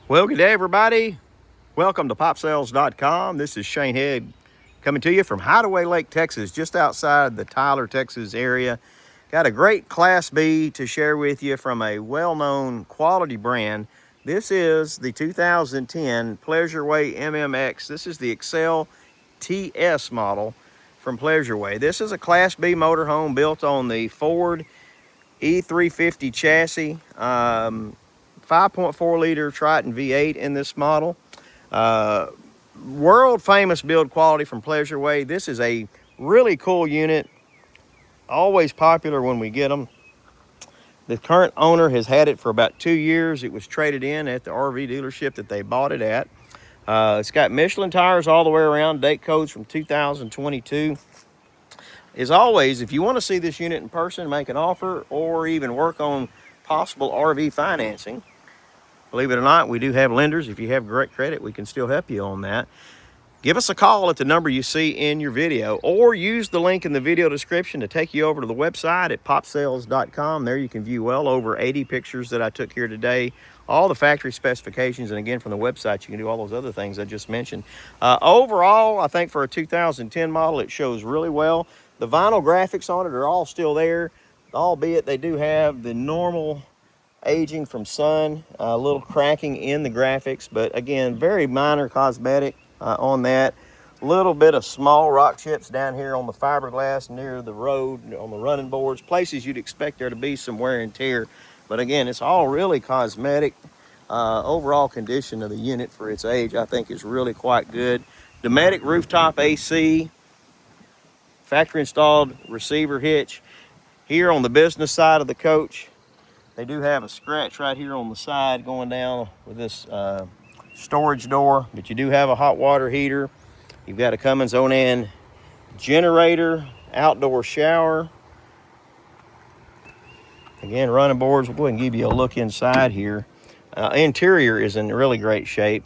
Well, good day, everybody. Welcome to popsales.com. This is Shane Head coming to you from Hideaway Lake, Texas, just outside the Tyler, Texas area. Got a great Class B to share with you from a well-known quality brand. This is the 2010 Pleasureway MMX. This is the Excel TS model from Pleasureway. This is a Class B motorhome built on the Ford E350 chassis. 5.4 liter Triton V8 in this model. World famous build quality from Pleasureway. This is a really cool unit. Always popular when we get them. The current owner has had it for about 2 years. It was traded in at the RV dealership that they bought it at. It's got Michelin tires all the way around, date codes from 2022. As always, if you want to see this unit in person, make an offer, or even work on possible RV financing, believe it or not, we do have lenders. If you have great credit, we can still help you on that. Give us a call at the number you see in your video, or use the link in the video description to take you over to the website at popsales.com. There you can view well over 80 pictures that I took here today, all the factory specifications, and again, from the website, you can do all those other things I just mentioned. Overall, I think for a 2010 model, it shows really well. The vinyl graphics on it are all still there, albeit they do have the normal aging from sun, a little cracking in the graphics, but again, very minor cosmetic on that. A little bit of small rock chips down here on the fiberglass near the road, on the running boards, places you'd expect there to be some wear and tear. But again, it's all really cosmetic. Overall condition of the unit for its age, I think, is really quite good. Dometic rooftop AC, factory installed receiver hitch. Here on the business side of the coach, they do have a scratch right here on the side going down with this storage door, but you do have a hot water heater. You've got a Cummins Onan generator, outdoor shower. Again, running boards. We'll go ahead and give you a look inside here. Interior is in really great shape.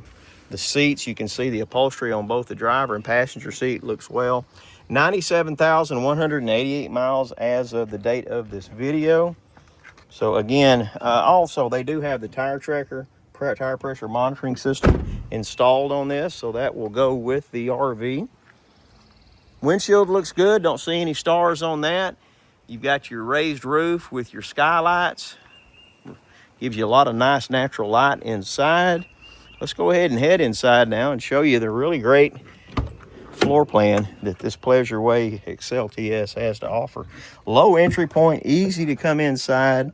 The seats, you can see the upholstery on both the driver and passenger seat looks well. 97,188 miles as of the date of this video. So again, also they do have the tire tracker, tire pressure monitoring system installed on this, so that will go with the RV. Windshield looks good, don't see any stars on that. You've got your raised roof with your skylights. Gives you a lot of nice natural light inside. Let's go ahead and head inside now and show you the really great floor plan that this Pleasureway Excel TS has to offer. Low entry point, easy to come inside.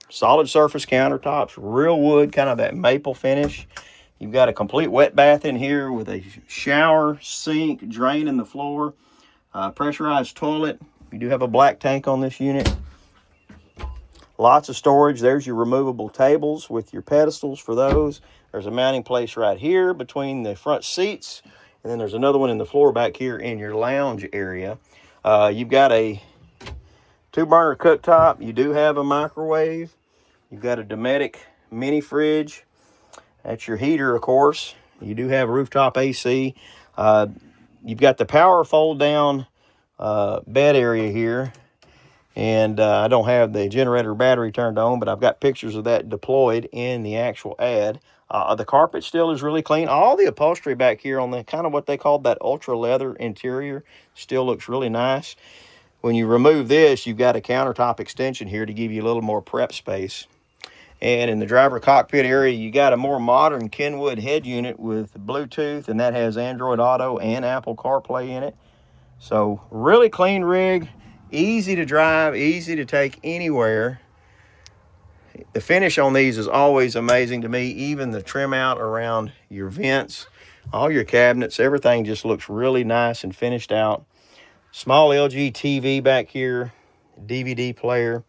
Solid surface countertops, real wood, kind of that maple finish. You've got a complete wet bath in here with a shower, sink, drain in the floor, pressurized toilet. You do have a black tank on this unit. Lots of storage. There's your removable tables with your pedestals for those. There's a mounting place right here between the front seats. And then there's another one in the floor back here in your lounge area. You've got a 2-burner cooktop. You do have a microwave. You've got a Dometic mini fridge. That's your heater, of course. You do have rooftop AC. You've got the power fold down bed area here. And I don't have the generator battery turned on, but I've got pictures of that deployed in the actual ad. The carpet still is really clean. All the upholstery back here on the kind of what they call that ultra leather interior still looks really nice. When you remove this, you've got a countertop extension here to give you a little more prep space. And in the driver cockpit area, you got a more modern Kenwood head unit with Bluetooth, and that has Android Auto and Apple CarPlay in it. So really clean rig. Easy to drive, easy to take anywhere. The finish on these is always amazing to me. Even the trim out around your vents, all your cabinets, everything just looks really nice and finished out. Small LG TV back here, DVD player.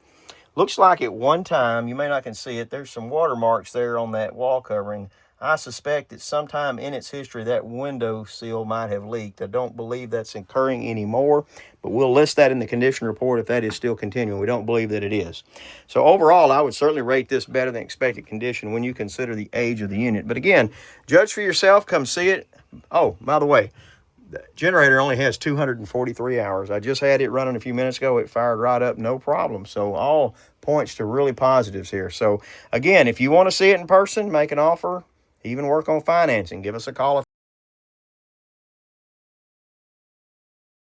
Looks like at one time, you may not can see it, there's some watermarks there on that wall covering. I suspect that sometime in its history, that window seal might have leaked. I don't believe that's occurring anymore, but we'll list that in the condition report if that is still continuing. We don't believe that it is. So overall, I would certainly rate this better than expected condition when you consider the age of the unit. But again, judge for yourself, come see it. Oh, by the way, The generator only has 243 hours. I just had it running a few minutes ago. It fired right up, no problem. So all points to really positives here. So again, if you want to see it in person, make an offer, even work on financing, give us a call.